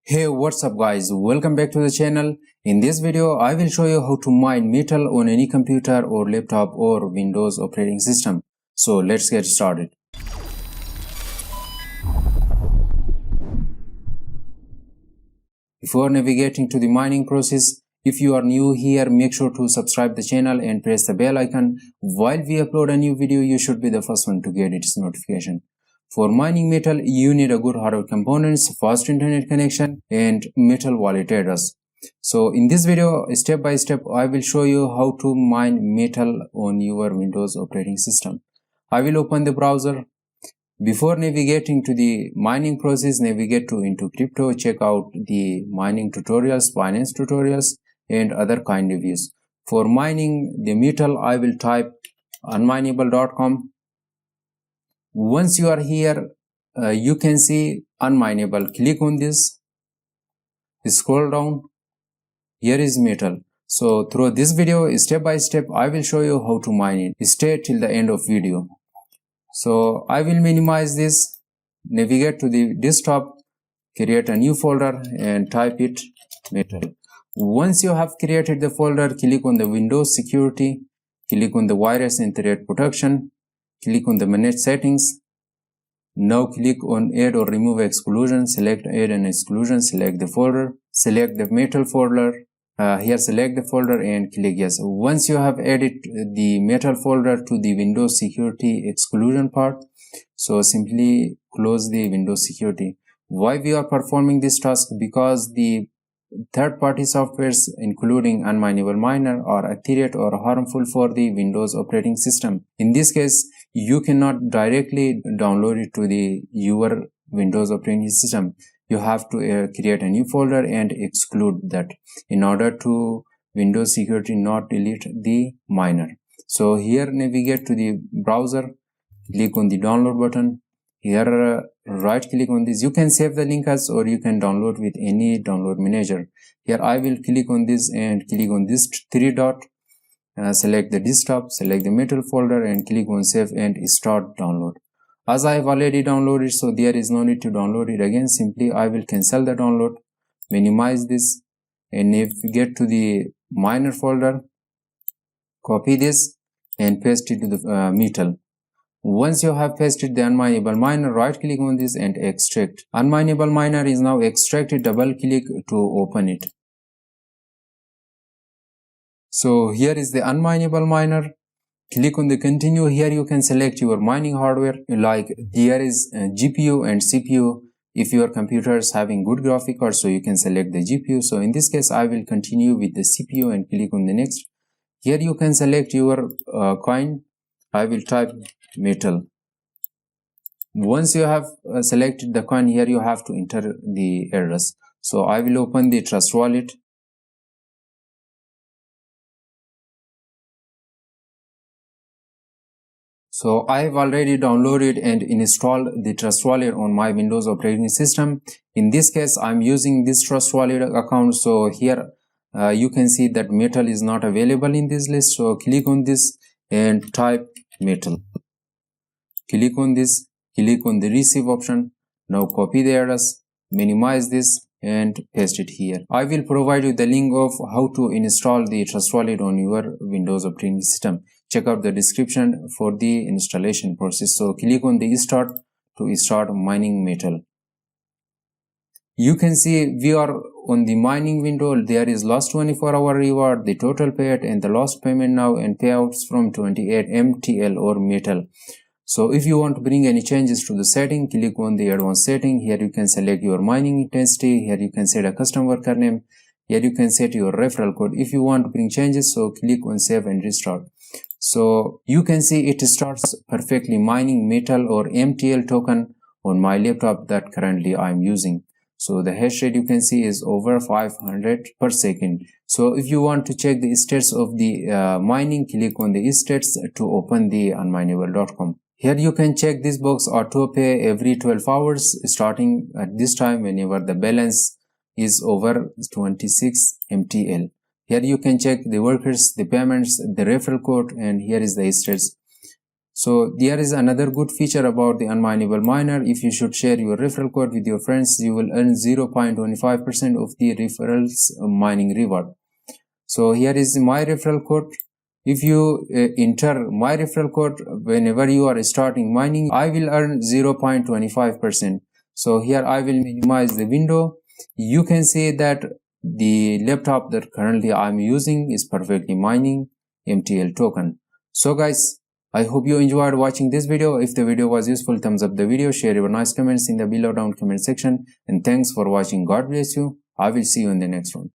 Hey, what's up guys, welcome back to the channel. In this video I will show you how to mine metal on any computer or laptop or Windows operating system. So let's get started. Before navigating to the mining process, if you are new here, make sure to subscribe the channel and press the bell icon. While we upload a new video, you should be the first one to get its notification. For mining metal, you need a good hardware components, fast internet connection, and metal wallet address. So in this video, step by step, I will show you how to mine metal on your Windows operating system. I will open the browser. Before navigating to the mining process, navigate to into crypto, check out the mining tutorials, finance tutorials, and other kind of views. For mining the metal, I will type unmineable.com. Once you are here, you can see unmineable. Click on this, scroll down, here is metal. So through this video, step by step, I will show you how to mine it. Stay till the end of video. So I will minimize this, navigate to the desktop, create a new folder and type it metal. Once you have created the folder, click on the Windows security, click on the virus and threat protection, click on the manage settings. Now click on add or remove exclusion, select add and exclusion, select the folder, select the metal folder. Here select the folder and click yes. Once you have added the metal folder to the Windows security exclusion part, so simply close the Windows security. Why we are performing this task? Because the third-party softwares including unmineable miner are a threat or harmful for the Windows operating system. In this case, you cannot directly download it to your Windows operating system. You have to create a new folder and exclude that in order to Windows security not delete the miner. So here navigate to the browser, click on the download button. Here right click on this. You can save the link as or you can download with any download manager. Here I will click on this and click on this three dot. Select the desktop, select the metal folder and click on save and start download. As I have already downloaded, so there is no need to download it again. Simply I will cancel the download, minimize this and navigate to the miner folder, copy this and paste it to the metal. Once you have pasted the unmineable miner, right click on this and extract. Unmineable miner is now extracted, double click to open it. So here is the unmineable miner. Click on the continue. Here you can select your mining hardware, like there is GPU and CPU. If your computer is having good graphic card, so you can select the GPU. So in this case, I will continue with the CPU and click on the next. Here you can select your coin. I will type metal. Once you have selected the coin, here you have to enter the address. So I will open the Trust Wallet. So I have already downloaded and installed the Trust Wallet on my Windows operating system. In this case, I'm using this Trust Wallet account. So here you can see that metal is not available in this list. So click on this and type metal. Click on this, click on the receive option. Now copy the address, minimize this and paste it here. I will provide you the link of how to install the Trust Wallet on your Windows operating system. Check out the description for the installation process. So click on the start to start mining metal. You can see we are on the mining window. There is last 24-hour reward, the total payout and the last payment now and payouts from 28 MTL or metal. So if you want to bring any changes to the setting, click on the advanced setting. Here you can select your mining intensity. Here you can set a custom worker name. Here you can set your referral code. If you want to bring changes, so click on save and restart. So you can see it starts perfectly mining metal or MTL token on my laptop that currently I'm using. So the hash rate you can see is over 500 per second. So if you want to check the stats of the mining, click on the stats to open the unmineable.com. Here you can check this box auto pay every 12 hours starting at this time whenever the balance is over 26 MTL. Here you can check the workers, the payments, the referral code, and here is the stats. So there is another good feature about the unmineable miner. If you should share your referral code with your friends, you will earn 0.25% of the referrals mining reward. So here is my referral code. If you enter my referral code whenever you are starting mining, I will earn 0.25%. So here I will minimize the window. You can see that the laptop that currently I'm using is perfectly mining MTL token. So guys, I hope you enjoyed watching this video. If the video was useful, thumbs up the video, share your nice comments in the below down comment section, and thanks for watching. God bless you. I will see you in the next one.